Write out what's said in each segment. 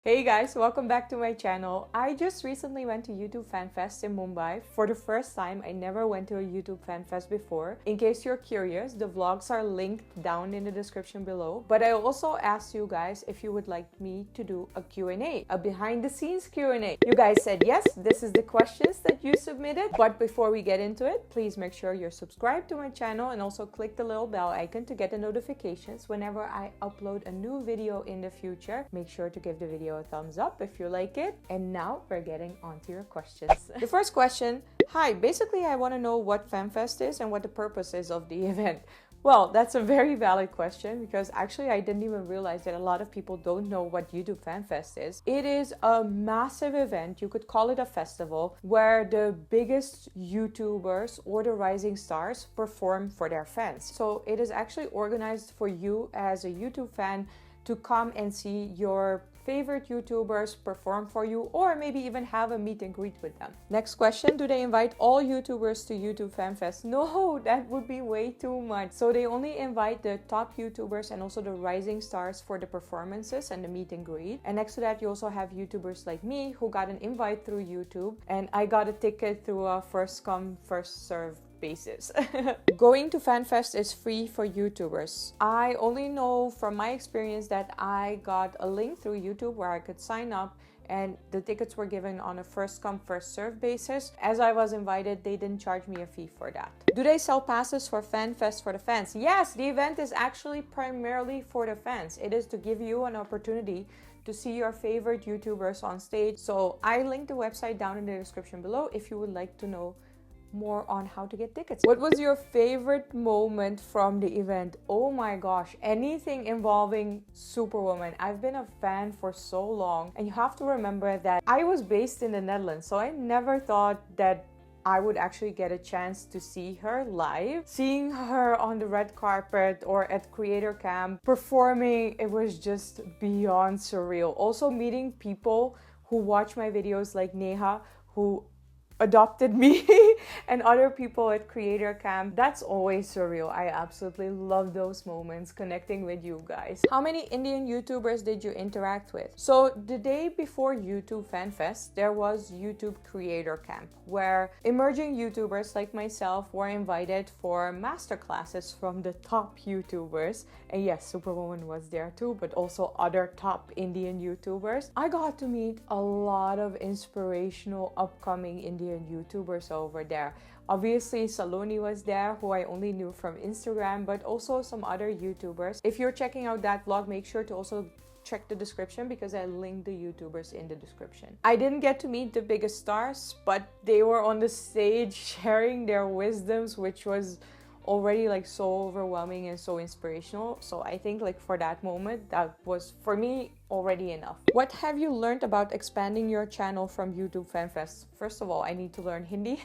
Hey guys, welcome back to my channel. I just recently went to YouTube FanFest in Mumbai for the first time. I never went to a YouTube FanFest before. In case you're curious, the vlogs are linked down in the description below. But I also asked you guys if you would like me to do a Q&A, a behind the scenes Q&A. You guys said yes, this is the questions that you submitted. But before we get into it, please make sure you're subscribed to my channel and also click the little bell icon to get the notifications whenever I upload a new video in the future. Make sure to give the video a thumbs up if you like it. And now we're getting on to your questions. The first question, hi, basically I want to know what FanFest is and what the purpose is of the event. Well, that's a very valid question because actually I didn't even realize that a lot of people don't know what YouTube FanFest is. It is a massive event, you could call it a festival, where the biggest YouTubers or the rising stars perform for their fans. So it is actually organized for you as a YouTube fan to come and see your favorite YouTubers perform for you, or maybe even have a meet and greet with them. Next question, do they invite all YouTubers to YouTube FanFest? No, that would be way too much. So they only invite the top YouTubers and also the rising stars for the performances and the meet and greet. And next to that, you also have YouTubers like me who got an invite through YouTube, and I got a ticket through a first come, first serve basis. Going to FanFest is free for YouTubers. I only know from my experience that I got a link through YouTube where I could sign up, and the tickets were given on a first come first serve basis. As I was invited, they didn't charge me a fee for that. Do they sell passes for FanFest for the fans? Yes, the event is actually primarily for the fans. It is to give you an opportunity to see your favorite YouTubers on stage. So I linked the website down in the description below if you would like to know more on how to get tickets. What was your favorite moment from the event? Oh my gosh, anything involving Superwoman. I've been a fan for so long, and you have to remember that I was based in the Netherlands, so I never thought that I would actually get a chance to see her live. Seeing her on the red carpet or at Creator Camp performing, it was just beyond surreal. Also meeting people who watch my videos like Neha, who adopted me, and other people at Creator Camp. That's always surreal. I absolutely love those moments connecting with you guys. How many Indian YouTubers did you interact with? So the day before YouTube FanFest, there was YouTube Creator Camp, where emerging YouTubers like myself were invited for masterclasses from the top YouTubers. And yes, Superwoman was there too, but also other top Indian YouTubers. I got to meet a lot of inspirational upcoming Indian YouTubers over there. Obviously, Saloni was there, who I only knew from Instagram, but also some other YouTubers. If you're checking out that vlog, make sure to also check the description because I linked the YouTubers in the description. I didn't get to meet the biggest stars, but they were on the stage sharing their wisdoms, which was already like so overwhelming and so inspirational. So I think like for that moment, that was for me already enough. What have you learned about expanding your channel from YouTube FanFest? First of all, I need to learn Hindi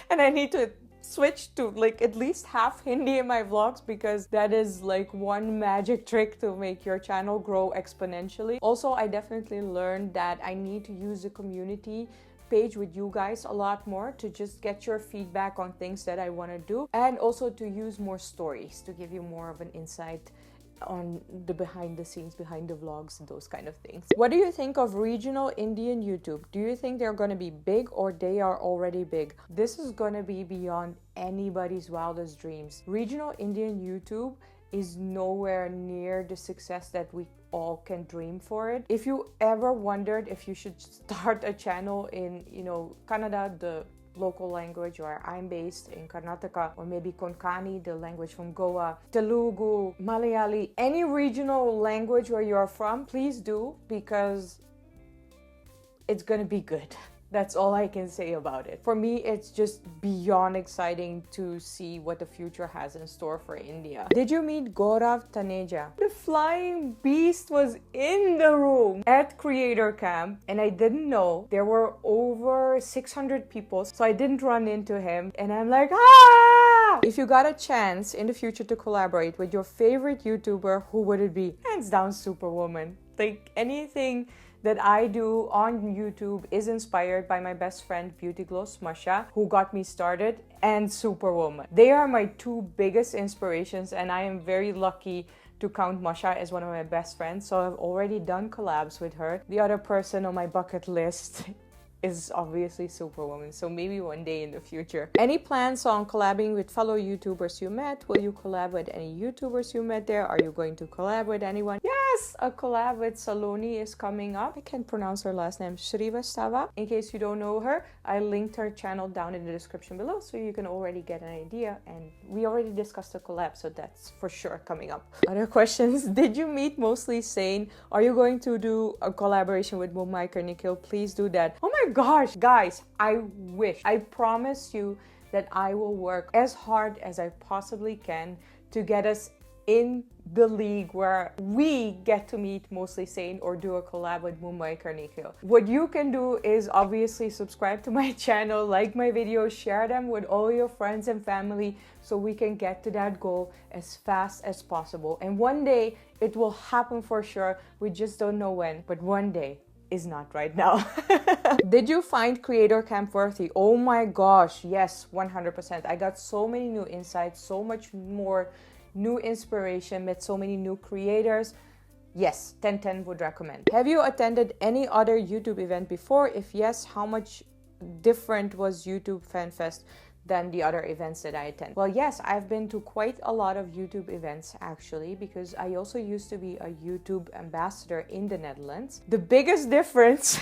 and I need to switch to like at least half Hindi in my vlogs, because that is like one magic trick to make your channel grow exponentially. Also, I definitely learned that I need to use the community page with you guys a lot more to just get your feedback on things that I want to do, and also to use more stories to give you more of an insight on the behind the scenes, behind the vlogs, and those kind of things. What do you think of regional Indian YouTube? Do you think they're going to be big or they are already big? This is going to be beyond anybody's wildest dreams. Regional Indian YouTube is nowhere near the success that we all can dream for it. If you ever wondered if you should start a channel in, Kannada, the local language where I'm based in Karnataka, or maybe Konkani, the language from Goa, Telugu, Malayali, any regional language where you're from, please do, because it's gonna be good. That's all I can say about it. For me, it's just beyond exciting to see what the future has in store for India. Did you meet Gaurav Taneja? The flying beast was in the room at Creator Camp, and I didn't know there were over 600 people, so I didn't run into him, and I'm like, ah! If you got a chance in the future to collaborate with your favorite YouTuber, who would it be? Hands down, Superwoman. Like anything that I do on YouTube is inspired by my best friend Beauty Glow Smasha, who got me started, and Superwoman. They are my two biggest inspirations, and I am very lucky to count Masha as one of my best friends, so I've already done collabs with her. The other person on my bucket list is obviously Superwoman, so maybe one day in the future. Any plans on collabing with fellow YouTubers you met? Will you collab with any YouTubers you met there? Are you going to collab with anyone? Yes, a collab with Saloni is coming up. I can't pronounce her last name, Shrivastava. In case you don't know her, I linked her channel down in the description below, so you can already get an idea, and we already discussed the collab, so that's for sure coming up. Other questions: did you meet Mostly Sane? Are you going to do a collaboration with Mumbai Nikhil? Please do that. Oh my gosh, guys, I wish. I promise you that I will work as hard as I possibly can to get us in the league where we get to meet Mostly Sane or do a collab with Mumbai Nikhil. What you can do is obviously subscribe to my channel, like my videos, share them with all your friends and family so we can get to that goal as fast as possible. And one day it will happen for sure. We just don't know when, but one day is not right now. Did you find Creator Camp worthy? Oh my gosh, yes, 100%. I got so many new insights, so much more new inspiration, met so many new creators. Yes, 10/10 would recommend. Have you attended any other YouTube event before? If yes, how much different was YouTube FanFest than the other events that I attend? Well, yes, I've been to quite a lot of YouTube events actually, because I also used to be a YouTube ambassador in the Netherlands. The biggest difference,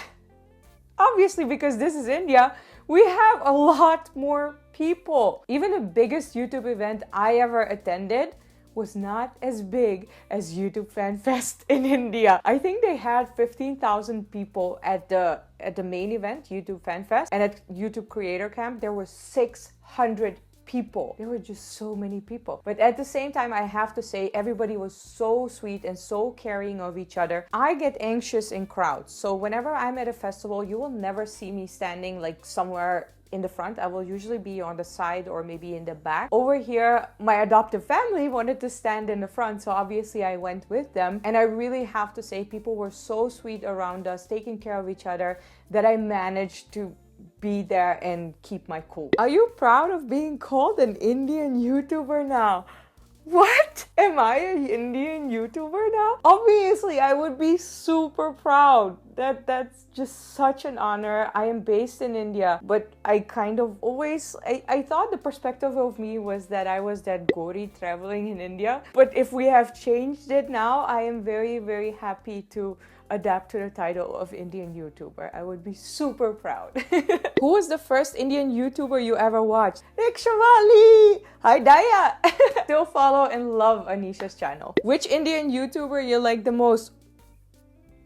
obviously because this is India, we have a lot more people. Even the biggest YouTube event I ever attended was not as big as YouTube FanFest in India. I think they had 15,000 people at the main event, YouTube FanFest, and at YouTube Creator Camp there were 600 people. There were just so many people. But at the same time, I have to say everybody was so sweet and so caring of each other. I get anxious in crowds, so whenever I'm at a festival, you will never see me standing like somewhere in the front. I will usually be on the side or maybe in the back. Over here, my adoptive family wanted to stand in the front, so obviously I went with them. And I really have to say people were so sweet around us, taking care of each other, that I managed to be there and keep my cool. Are you proud of being called an Indian YouTuber now? What? Am I an Indian YouTuber now? Obviously, I would be super proud. That's just such an honor. I am based in India, but I kind of always, I thought the perspective of me was that I was that Gori traveling in India. But if we have changed it now, I am very, very happy to adapt to the title of Indian YouTuber. I would be super proud. Who was the first Indian YouTuber you ever watched? Rikshawali! Hi Daya! Still follow and love Anisha's channel. Which Indian YouTuber you like the most?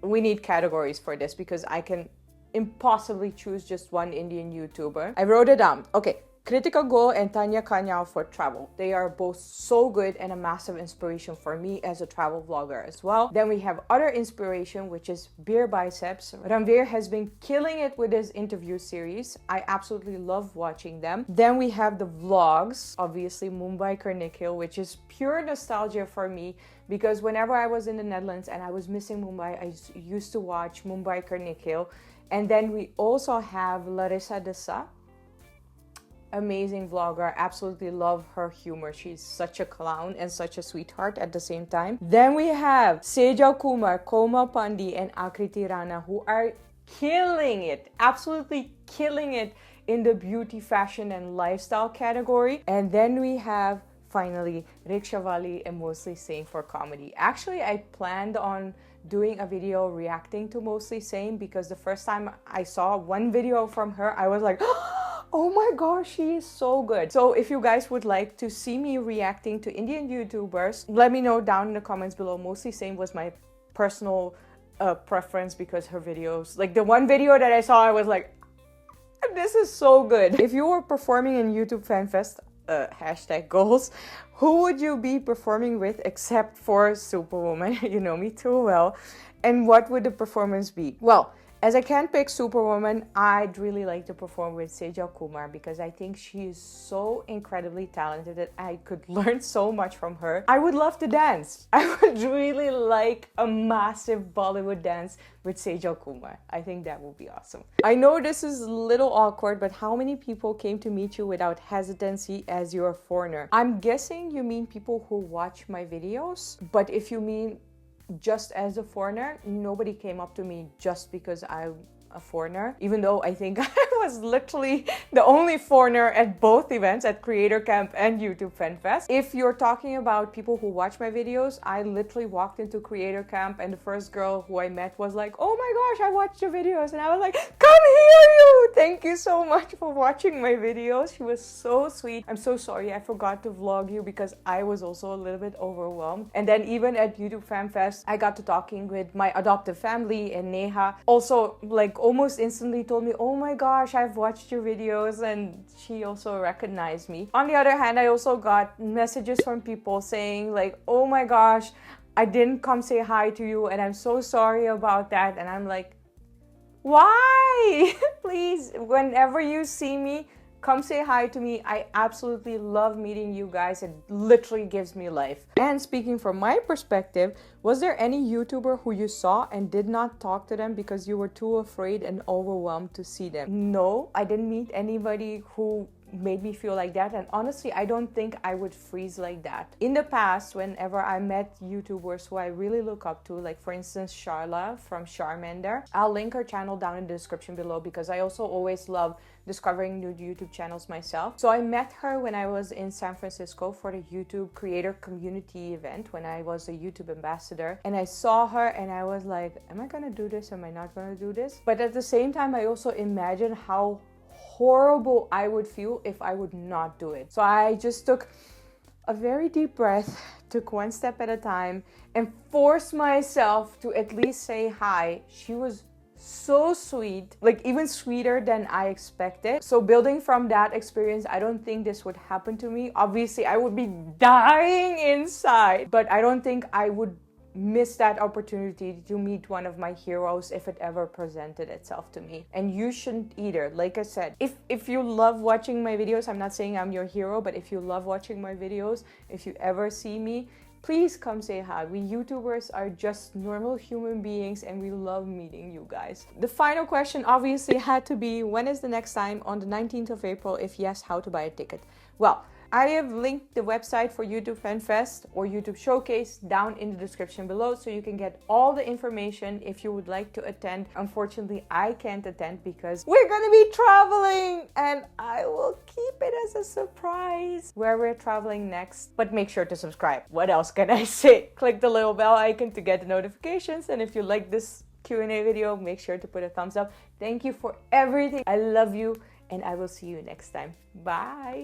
We need categories for this because I can impossibly choose just one Indian YouTuber. I wrote it down. Okay. Kritika Go and Tanya Kanyao for travel. They are both so good and a massive inspiration for me as a travel vlogger as well. Then we have other inspiration, which is Beer Biceps. Ranveer has been killing it with his interview series. I absolutely love watching them. Then we have the vlogs, obviously Mumbai Nikhil, which is pure nostalgia for me because whenever I was in the Netherlands and I was missing Mumbai, I used to watch Mumbai Nikhil. And then we also have Larissa Dessa. Amazing vlogger. Absolutely love her humor. She's such a clown and such a sweetheart at the same time. Then we have Sejal Kumar, Koma Pandi, and Akriti Rana, who are killing it, absolutely killing it in the beauty, fashion, and lifestyle category. And then we have finally Rikshawali and Mostly Sane for comedy. Actually, I planned on doing a video reacting to Mostly Sane because the first time I saw one video from her, I was like, oh my gosh, she is so good. So if you guys would like to see me reacting to Indian YouTubers, let me know down in the comments below. Mostly Sane was my personal preference because her videos, like the one video that I saw, I was like, this is so good. If you were performing in YouTube FanFest, hashtag goals, who would you be performing with except for Superwoman? You know me too well. And what would the performance be? Well, As I can't pick Superwoman, I'd really like to perform with Sejal Kumar because I think she is so incredibly talented that I could learn so much from her. I would love to dance. I would really like a massive Bollywood dance with Sejal Kumar. I think that would be awesome. I know this is a little awkward, but how many people came to meet you without hesitancy as you're a foreigner? I'm guessing you mean people who watch my videos, but if you mean just as a foreigner, nobody came up to me just because I'm a foreigner, even though I think I was literally the only foreigner at both events, at Creator Camp and YouTube FanFest. If you're talking about people who watch my videos, I literally walked into Creator Camp and the first girl who I met was like, oh my gosh, I watched your videos. And I was like, come here you! Thank you so much for watching my videos. She was so sweet. I'm so sorry I forgot to vlog you because I was also a little bit overwhelmed. And then even at YouTube FanFest, I got to talking with my adoptive family and Neha. Also, like, almost instantly told me, oh my gosh, I've watched your videos, and she also recognized me. On the other hand, I also got messages from people saying like, oh my gosh, I didn't come say hi to you and I'm so sorry about that. And I'm like, why? Please, whenever you see me, come say hi to me. I absolutely love meeting you guys. It literally gives me life. And speaking from my perspective, was there any YouTuber who you saw and did not talk to them because you were too afraid and overwhelmed to see them? No, I didn't meet anybody who made me feel like that, and honestly I don't think I would freeze like that. In the past, whenever I met YouTubers who I really look up to, like for instance Sharla from Charmander, I'll link her channel down in the description below because I also always love discovering new YouTube channels myself. So I met her when I was in San Francisco for the YouTube creator community event when I was a YouTube ambassador, and I saw her and I was like, am I gonna do this? Am I not gonna do this? But at the same time I also imagined how horrible I would feel if I would not do it. So I just took a very deep breath, took one step at a time, and forced myself to at least say hi. She was so sweet, like even sweeter than I expected. So building from that experience, I don't think this would happen to me. Obviously, I would be dying inside, but I don't think I would miss that opportunity to meet one of my heroes if it ever presented itself to me. And you shouldn't either. Like I said, if you love watching my videos, I'm not saying I'm your hero, but if you love watching my videos, if you ever see me, please come say hi. We YouTubers are just normal human beings and we love meeting you guys. The final question obviously had to be, when is the next time on the 19th of April? If yes, how to buy a ticket? Well, I have linked the website for YouTube FanFest or YouTube Showcase down in the description below, so you can get all the information if you would like to attend. Unfortunately, I can't attend because we're gonna be traveling, and I will keep it as a surprise where we're traveling next. But make sure to subscribe. What else can I say? Click the little bell icon to get the notifications, and if you like this Q&A video, make sure to put a thumbs up. Thank you for everything. I love you, and I will see you next time. Bye!